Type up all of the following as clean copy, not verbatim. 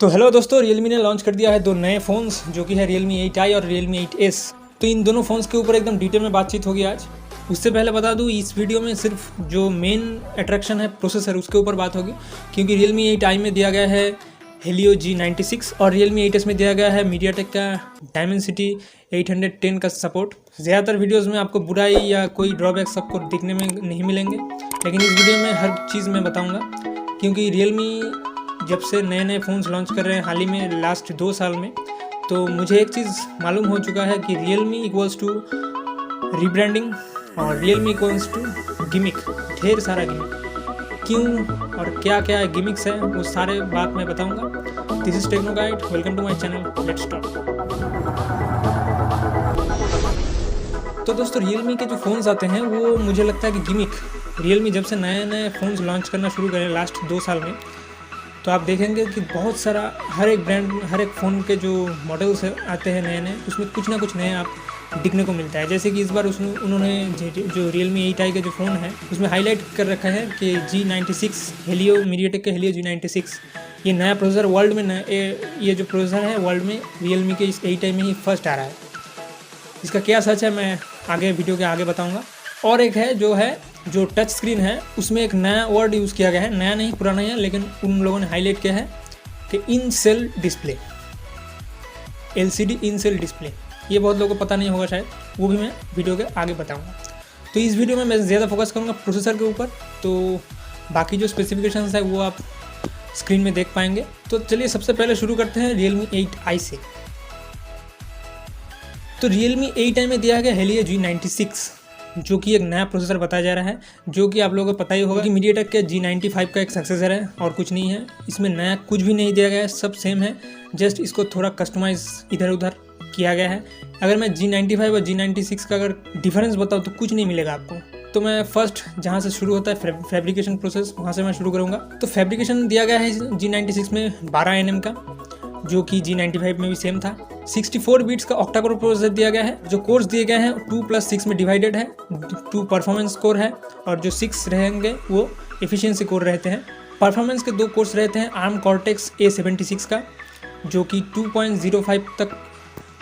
तो हेलो दोस्तों, Realme ने लॉन्च कर दिया है दो नए फ़ोन्स जो कि है Realme 8i और Realme 8s। तो इन दोनों फ़ोन्स के ऊपर एकदम डिटेल में बातचीत होगी आज। उससे पहले बता दूं, इस वीडियो में सिर्फ जो मेन अट्रैक्शन है प्रोसेसर उसके ऊपर बात होगी, क्योंकि Realme 8i में दिया गया है Helio G96 और Realme 8s में दिया गया है MediaTek का Dimensity 810 का सपोर्ट। ज़्यादातर वीडियोस में आपको बुराई या कोई ड्रॉबैक्स आपको दिखने में नहीं मिलेंगे, लेकिन इस वीडियो में हर चीज़ मैं बताऊँगा, क्योंकि Realme जब से नए नए फ़ोन्स लॉन्च कर रहे हैं हाल ही में लास्ट 2 साल में, तो मुझे एक चीज़ मालूम हो चुका है कि Realme इक्वल्स टू रीब्रांडिंग और Realme इक्वल्स टू गिमिक, ढेर सारा गिमिक। क्यों और क्या क्या गिमिक्स हैं वो सारे बात मैं बताऊंगा। This is Techno Guide, welcome to my channel, let's talk. तो दोस्तों, Realme के जो फ़ोन्स आते हैं वो मुझे लगता है कि गिमिक। Realme जब से नए नए फ़ोन्स लॉन्च करना शुरू करें लास्ट 2 साल में, तो आप देखेंगे कि बहुत सारा हर एक ब्रांड, हर एक फ़ोन के जो मॉडल्स आते हैं नए नए, उसमें कुछ ना कुछ नया आप दिखने को मिलता है। जैसे कि इस बार उन्होंने जो Realme 8i का जो फ़ोन है उसमें हाईलाइट कर रखा है कि G96 Helio, MediaTek का Helio G96, ये नया प्रोसेसर वर्ल्ड में ये जो प्रोसेसर है वर्ल्ड में Realme के इस 8i में ही फर्स्ट आ रहा है। इसका क्या सच है मैं आगे वीडियो के आगे बताऊँगा। और एक है जो टच स्क्रीन है, उसमें एक नया वर्ड यूज़ किया गया है, नया नहीं पुराना ही है, लेकिन उन लोगों ने हाईलाइट किया है कि इन सेल डिस्प्ले, LCD इन सेल डिस्प्ले। ये बहुत लोगों को पता नहीं होगा शायद, वो भी मैं वीडियो के आगे बताऊंगा। तो इस वीडियो में मैं ज़्यादा फोकस करूंगा प्रोसेसर के ऊपर, तो बाकी जो स्पेसिफिकेशंस है वो आप स्क्रीन में देख पाएंगे। तो चलिए सबसे पहले शुरू करते हैं Realme 8i से। तो Realme 8i में दिया गया Helio G96, जो कि एक नया प्रोसेसर बताया जा रहा है, जो कि आप लोगों को पता ही होगा कि MediaTek के G95 का एक सक्सेसर है और कुछ नहीं है। इसमें नया कुछ भी नहीं दिया गया है, सब सेम है, जस्ट इसको थोड़ा कस्टमाइज इधर उधर किया गया है। अगर मैं G95 और G96 का अगर डिफरेंस बताऊँ तो कुछ नहीं मिलेगा आपको। तो मैं फर्स्ट जहाँ से शुरू होता है फैब्रिकेशन प्रोसेस, वहाँ से मैं शुरू करूँगा। तो फैब्रिकेशन दिया गया है G96 में 12 nm का, जो कि G95 में भी सेम था। 64 बीट्स का ऑक्टा कोर प्रोसेसर दिया गया है। जो कोर्स दिए गए हैं 2+6 में डिवाइडेड है, 2 परफॉर्मेंस कोर है और जो 6 रहेंगे वो एफिशिएंसी कोर रहते हैं। परफॉर्मेंस के 2 कोर्स रहते हैं ARM Cortex A76 का, जो कि 2.05 तक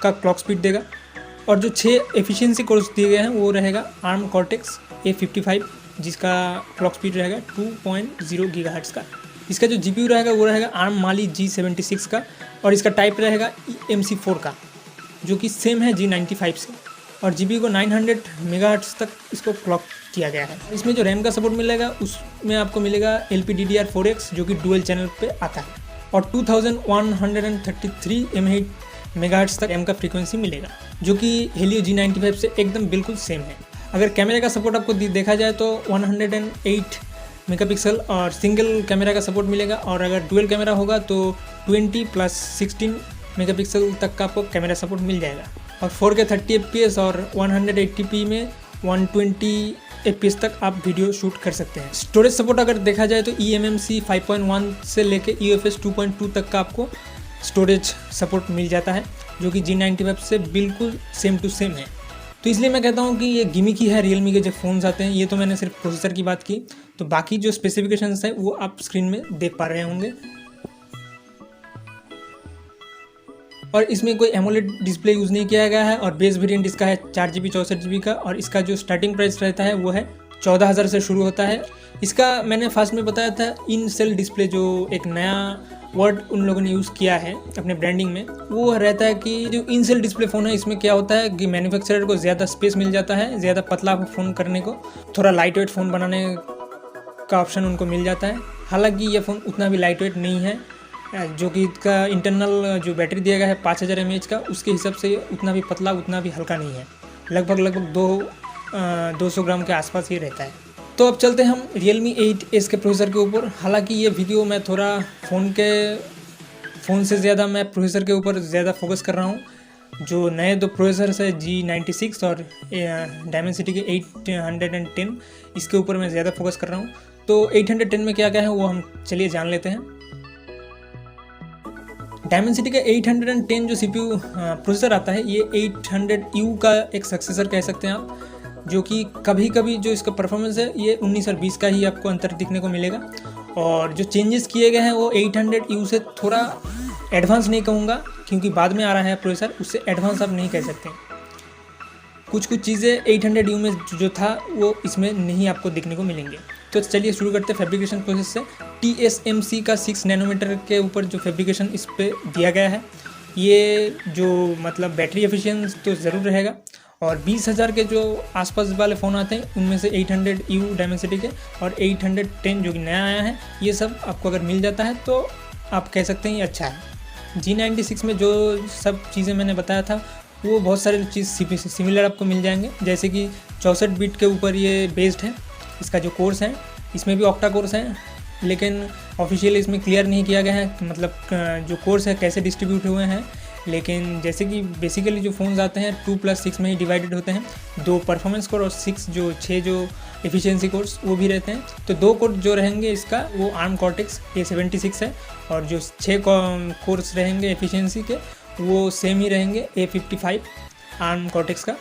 का क्लॉक स्पीड देगा, और जो 6 एफिशिएंसी कोर्स दिए गए हैं वो रहेगा ARM Cortex A55, जिसका क्लॉक स्पीड रहेगा 2.0 GHz का। इसका जो GPU रहेगा वो रहेगा ARM Mali G76 का, और इसका टाइप रहेगा MC4 का, जो कि सेम है G95 से, और GPU को 900 मेगाहर्ट्ज़ तक इसको क्लॉक किया गया है। इसमें जो रैम का सपोर्ट मिलेगा उसमें आपको मिलेगा LPDDR4X, जो कि डुअल चैनल पे आता है, और 2133 मेगाहर्ट्ज़ तक रैम का फ्रीक्वेंसी मिलेगा, जो कि Helio G95 से एकदम बिल्कुल सेम है। अगर कैमरे का सपोर्ट आपको देखा जाए तो 108 मेगापिक्सल और सिंगल कैमरा का सपोर्ट मिलेगा, और अगर डुअल कैमरा होगा तो 20+16 मेगापिक्सल तक का आपको कैमरा सपोर्ट मिल जाएगा, और 4K 30 fps और 180p में 120 fps तक आप वीडियो शूट कर सकते हैं। स्टोरेज सपोर्ट अगर देखा जाए तो eMMC 5.1 से लेके UFS 2.2 तक का आपको स्टोरेज सपोर्ट मिल जाता है, जो कि G95 से बिल्कुल सेम टू सेम है। तो इसलिए मैं कहता हूँ कि ये गिमिक ही है Realme के जो फ़ोन्स आते हैं। ये तो मैंने सिर्फ प्रोसेसर की बात की, तो बाकी जो स्पेसिफिकेशंस हैं वो आप स्क्रीन में देख पा रहे होंगे। और इसमें कोई एमोलेड डिस्प्ले यूज़ नहीं किया गया है, और बेस वेरिएंट इसका है 4GB 64GB का, और इसका जो स्टार्टिंग प्राइस रहता है वो है 14,000 से शुरू होता है। इसका मैंने फर्स्ट में बताया था इन सेल डिस्प्ले, जो एक नया वर्ड उन लोगों ने यूज़ किया है अपने ब्रांडिंग में, वो रहता है कि जो इन सेल डिस्प्ले फ़ोन है इसमें क्या होता है कि मैन्युफैक्चरर को ज़्यादा स्पेस मिल जाता है, ज़्यादा पतला फ़ोन करने को, थोड़ा लाइट वेट फ़ोन बनाने का ऑप्शन उनको मिल जाता है। हालांकि ये फ़ोन उतना भी लाइट वेट नहीं है, जो कि इसका इंटरनल जो बैटरी दिया गया है 5000 mAh का, उसके हिसाब से उतना भी पतला उतना भी हल्का नहीं है, लगभग 200 ग्राम के आसपास ही रहता है। तो अब चलते हैं हम Realme 8s के प्रोसेसर के ऊपर। हालांकि ये वीडियो मैं थोड़ा फ़ोन से ज़्यादा मैं प्रोसेसर के ऊपर ज़्यादा फोकस कर रहा हूँ। जो नए 2 प्रोसेसर है G96 और Dimensity के 810, इसके ऊपर मैं ज़्यादा फोकस कर रहा हूँ। तो 810 में क्या क्या है वो हम चलिए जान लेते हैं। Dimensity का 810 जो CPU प्रोसेसर आता है, ये 800U का एक सक्सेसर कह सकते हैं आप, जो कि कभी कभी जो इसका परफॉर्मेंस है ये 19 और 20 का ही आपको अंतर दिखने को मिलेगा, और जो चेंजेस किए गए हैं वो 800U से थोड़ा एडवांस नहीं कहूँगा क्योंकि बाद में आ रहा है प्रोसेसर, उससे एडवांस आप नहीं कह सकते। कुछ चीज़ें 800U में जो था वो इसमें नहीं आपको देखने को मिलेंगे। तो चलिए शुरू करते हैं फैब्रिकेशन प्रोसेस से। TSMC का 6 नैनोमीटर के ऊपर जो फैब्रिकेशन इस पर दिया गया है, ये जो मतलब बैटरी एफिशिएंस तो ज़रूर रहेगा। और 20,000 के जो आसपास वाले फ़ोन आते हैं उनमें से 800U डायमेंसिटी के और 810 जो कि नया आया है, ये सब आपको अगर मिल जाता है तो आप कह सकते हैं ये अच्छा है। G96 में जो सब चीज़ें मैंने बताया था वो बहुत सारे चीज़ सिमिलर आपको मिल जाएंगे, जैसे कि 64 बिट के ऊपर ये बेस्ड है। इसका जो कोर्स है इसमें भी ऑक्टा कोर्स है, लेकिन ऑफिशियली इसमें क्लियर नहीं किया गया है मतलब जो कोर्स है कैसे डिस्ट्रीब्यूट हुए हैं। लेकिन जैसे कि बेसिकली जो फ़ोन्स आते हैं 2+6 में ही डिवाइडेड होते हैं, 2 परफॉर्मेंस कोर और 6 जो एफिशिएंसी कोर्स वो भी रहते हैं। तो 2 कोर जो रहेंगे इसका वो आर्म कॉर्टेक्स A76 है, और जो 6 कोर्स रहेंगे एफिशिएंसी के वो सेम ही रहेंगे A55 आर्म कॉर्टेक्स का।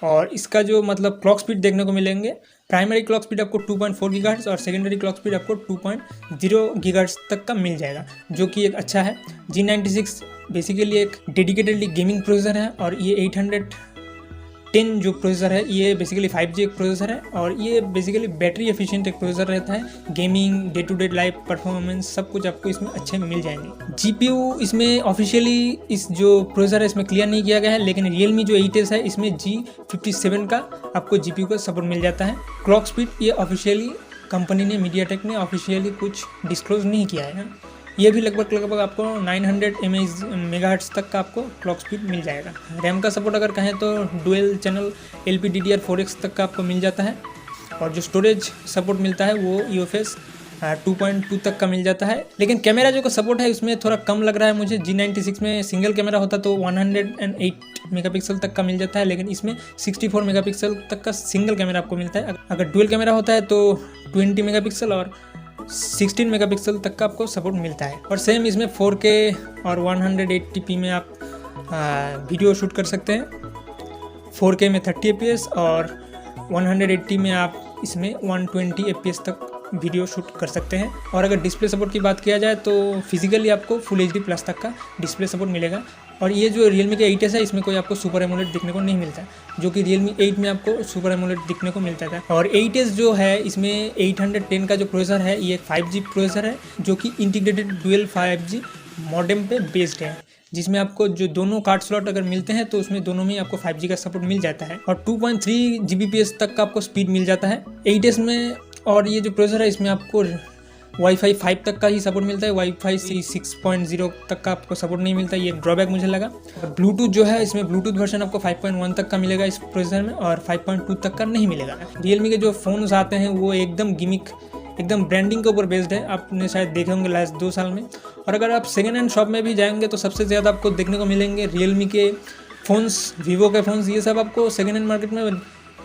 और इसका जो मतलब क्लॉक स्पीड देखने को मिलेंगे, प्राइमरी क्लॉक स्पीड आपको 2.4 गीगाहर्ट्ज़ और सेकेंडरी क्लॉक स्पीड आपको 2.0 गीगाहर्ट्ज़ तक का मिल जाएगा, जो कि एक अच्छा है। G96 बेसिकली एक डेडिकेटेडली गेमिंग प्रोसेसर है, और ये 810 जो प्रोसेसर है ये बेसिकली 5G एक प्रोसेसर है, और ये बेसिकली बैटरी एफिशिएंट एक प्रोसेसर रहता है। Gaming, day to day life performance सब कुछ आपको इसमें अच्छे मिल जाएंगे। GPU इसमें ऑफिशियली इस जो प्रोसेसर है इसमें क्लियर नहीं किया गया है, लेकिन Realme जो 8S है इसमें G57 का आपको GPU का सपोर्ट मिल जाता है। क्लॉक स्पीड ये ऑफिशियली कंपनी ने, मीडियाटेक ने ऑफिशियली कुछ डिस्क्लोज नहीं किया है। ये भी लगभग आपको 900 मेगाहर्ट्ज़ तक का आपको क्लॉक स्पीड मिल जाएगा। रैम का सपोर्ट अगर कहें तो डुअल चैनल LPDDR4X तक का आपको मिल जाता है, और जो स्टोरेज सपोर्ट मिलता है वो UFS 2.2 तक का मिल जाता है। लेकिन कैमरा जो का सपोर्ट है उसमें थोड़ा कम लग रहा है मुझे। G96 में सिंगल कैमरा होता तो 108 मेगापिक्सल तक का मिल जाता है, लेकिन इसमें 64 मेगापिक्सल तक का सिंगल कैमरा आपको मिलता है। अगर डुअल कैमरा होता है तो 20 मेगापिक्सल और 16 मेगापिक्सल तक का आपको सपोर्ट मिलता है। और सेम इसमें 4K और 180p में आप वीडियो शूट कर सकते हैं। 4K में 30 fps और 180 में आप इसमें 120 fps तक वीडियो शूट कर सकते हैं। और अगर डिस्प्ले सपोर्ट की बात किया जाए तो फिजिकली आपको फुल HD+ तक का डिस्प्ले सपोर्ट मिलेगा। और ये जो Realme के 8S है इसमें कोई आपको सुपर एमोलेड दिखने को नहीं मिलता, जो कि Realme 8 में आपको सुपर एमोलेड दिखने को मिलता था। और 8S जो है इसमें 810 का जो प्रोसेसर है ये एक 5G प्रोसेसर है, जो कि इंटीग्रेटेड डुअल 5G मॉडेम पे बेस्ड है, जिसमें आपको जो दोनों कार्ड स्लॉट अगर मिलते हैं तो उसमें दोनों में आपको 5G का सपोर्ट मिल जाता है, और 2.3 Gbps तक का आपको स्पीड मिल जाता है 8S में। और ये जो प्रोसेसर है इसमें आपको Wi-Fi 5 तक का ही सपोर्ट मिलता है, Wi-Fi 6.0 तक का आपको सपोर्ट नहीं मिलता, ये ड्रॉबैक मुझे लगा। ब्लूटूथ जो है इसमें ब्लूटूथ वर्जन आपको 5.1 तक का मिलेगा इस प्रोसेसर में, और 5.2 तक का नहीं मिलेगा। Realme के जो फ़ोन्स आते हैं वो एकदम गिमिक, एकदम ब्रांडिंग के ऊपर बेस्ड है, आपने शायद देखे होंगे लास्ट 2 साल में। और अगर आप सेकेंड हैंड शॉप में भी जाएंगे तो सबसे ज़्यादा आपको देखने को मिलेंगे Realme के फ़ोन्स, Vivo के फ़ोन्स, ये सब आपको सेकेंड हैंड मार्केट में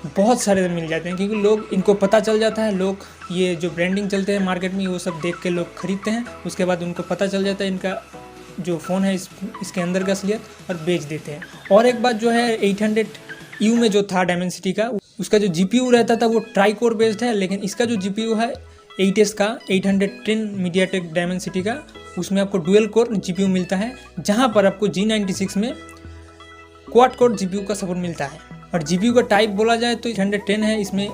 बहुत सारे मिल जाते हैं, क्योंकि लोग, इनको पता चल जाता है, लोग ये जो ब्रांडिंग चलते हैं मार्केट में वो सब देख के लोग खरीदते हैं। उसके बाद उनको पता चल जाता है इनका जो फ़ोन है इसके अंदर का असलियत, और बेच देते हैं। और एक बात जो है 800U में जो था डायमेंसिटी का, उसका जो GPU रहता था वो ट्राई कोर बेस्ड है, लेकिन इसका जो GPU है 8S का 810 मीडियाटेक डायमेंसिटी का, उसमें आपको डुअल कोर GPU मिलता है, जहाँ पर आपको G96 में क्वाड कोर GPU का सपोर्ट मिलता है। और GPU का टाइप बोला जाए तो 810 है, इसमें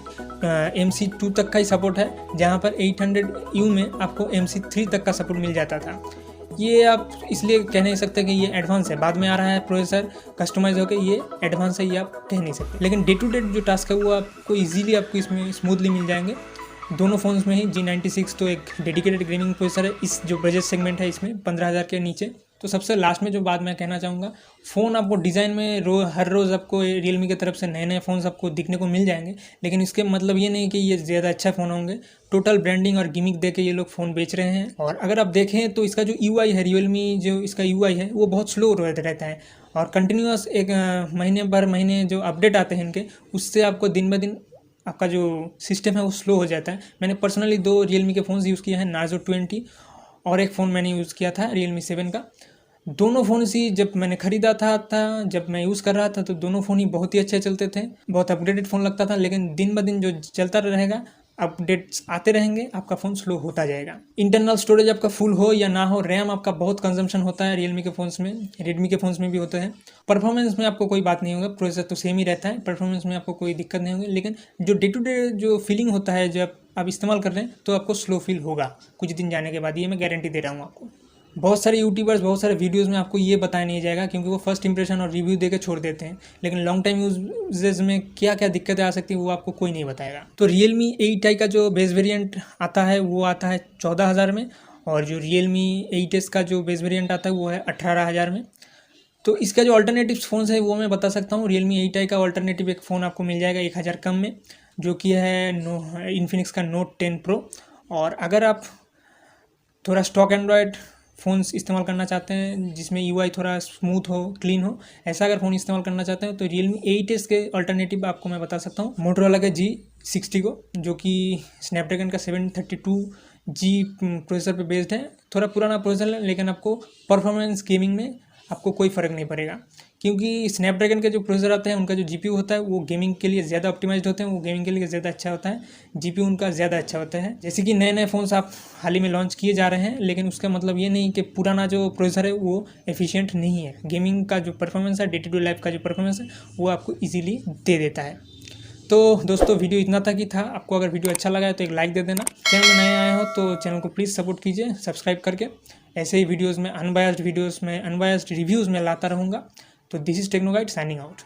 MC2 तक का ही सपोर्ट है, जहाँ पर 800U में आपको MC3 तक का सपोर्ट मिल जाता था। ये आप इसलिए कह नहीं सकते कि ये एडवांस है, बाद में आ रहा है प्रोसेसर कस्टमाइज होकर, ये एडवांस है ये आप कह नहीं सकते। लेकिन डे टू डे जो टास्क है वो आपको ईजिली आपको इसमें स्मूथली मिल जाएंगे दोनों फ़ोन्स में ही। G96 तो एक डेडिकेटेड गेमिंग प्रोसेसर है इस जो बजट सेगमेंट है इसमें 15,000 के नीचे। तो सबसे लास्ट में जो बात मैं कहना चाहूँगा, फ़ोन आपको डिज़ाइन में हर रोज़ आपको Realme की तरफ से नए नए फ़ोन्स आपको दिखने को मिल जाएंगे, लेकिन इसके मतलब ये नहीं कि ये ज़्यादा अच्छा फ़ोन होंगे। टोटल ब्रांडिंग और गिमिक दे के ये लोग फ़ोन बेच रहे हैं। और अगर आप देखें तो इसका जो UI है, Realme जो इसका UI है वो बहुत स्लो रहता है, और कंटिन्यूस एक महीने जो अपडेट आते हैं इनके, उससे आपको दिन ब दिन आपका जो सिस्टम है वो स्लो हो जाता है। मैंने पर्सनली 2 Realme के फ़ोन्स यूज़ किए हैं, Narzo 20 और एक फ़ोन मैंने यूज़ किया था Realme 7 का। दोनों फ़ोन ही जब मैंने ख़रीदा था जब मैं यूज़ कर रहा था तो दोनों फ़ोन ही बहुत ही अच्छे चलते थे, बहुत अपग्रेडेड फ़ोन लगता था। लेकिन दिन ब दिन जो चलता रहेगा अपडेट्स आते रहेंगे, आपका फ़ोन स्लो होता जाएगा। इंटरनल स्टोरेज आपका फुल हो या ना हो, रैम आपका बहुत कंजम्पशन होता है रियलमी के फ़ोन्स में, रेडमी के फ़ोन्स में भी होता है। परफॉर्मेंस में आपको कोई बात नहीं होगा, प्रोसेसर तो सेम ही रहता है, परफॉर्मेंस में आपको कोई दिक्कत नहीं होगी। लेकिन जो डे टू डे जो फीलिंग होता है जब आप इस्तेमाल कर रहे हैं तो आपको स्लो फील होगा कुछ दिन जाने के बाद, ये मैं गारंटी दे रहा हूँ आपको। बहुत सारे यूट्यूबर्स बहुत सारे वीडियोस में आपको ये बताया नहीं जाएगा, क्योंकि वो फर्स्ट इंप्रेशन और रिव्यू देकर छोड़ देते हैं। लेकिन लॉन्ग टाइम यूजेज में क्या क्या दिक्कतें आ सकती है वो आपको कोई नहीं बताएगा। तो Realme 8i का जो बेस वेरिएंट आता है वो आता है 14,000 में, और जो Realme 8s का जो बेस वेरिएंट आता है वो है 18,000 में। तो इसका जो अल्टरनेटिव फ़ोन है वो मैं बता सकता हूँ। Realme 8i का अल्टरनेटिव एक फ़ोन आपको मिल जाएगा 1,000 कम में, जो कि है इन्फिनिक्स का Note 10 Pro। और अगर आप थोड़ा स्टॉक एंड्रॉयड फ़ोन्स इस्तेमाल करना चाहते हैं जिसमें UI थोड़ा स्मूथ हो, क्लीन हो, ऐसा अगर फ़ोन इस्तेमाल करना चाहते हैं तो Realme 8s के अल्टरनेटिव आपको मैं बता सकता हूँ मोटोरोला के G60 को, जो कि स्नैपड्रैगन का 732G प्रोसेसर पे बेस्ड है। थोड़ा पुराना प्रोसेसर है, लेकिन आपको परफॉर्मेंस गेमिंग में आपको कोई फ़र्क नहीं पड़ेगा, क्योंकि स्नैपड्रैगन के जो प्रोसेसर आते हैं उनका जो GPU होता है वो गेमिंग के लिए ज़्यादा ऑप्टिमाइज्ड होते हैं, वो गेमिंग के लिए ज़्यादा अच्छा होता है, GPU उनका ज़्यादा अच्छा होता है। जैसे कि नए नए फ़ोन्स आप हाल ही में लॉन्च किए जा रहे हैं, लेकिन उसका मतलब ये नहीं कि पुराना जो प्रोसेसर है वो एफिशिएंट नहीं है। गेमिंग का जो परफॉर्मेंस है, डे टू डे लाइफ का जो परफॉर्मेंस है वो आपको ईजिली दे देता है। तो दोस्तों वीडियो इतना तक ही था। आपको अगर वीडियो अच्छा लगा है तो एक लाइक दे देना। चैनल में नए आए हो तो चैनल को प्लीज़ सपोर्ट कीजिए सब्सक्राइब करके। ऐसे ही वीडियोस में अनबायस्ड रिव्यूज़ में लाता रहूँगा। तो this is Techno Guide signing out.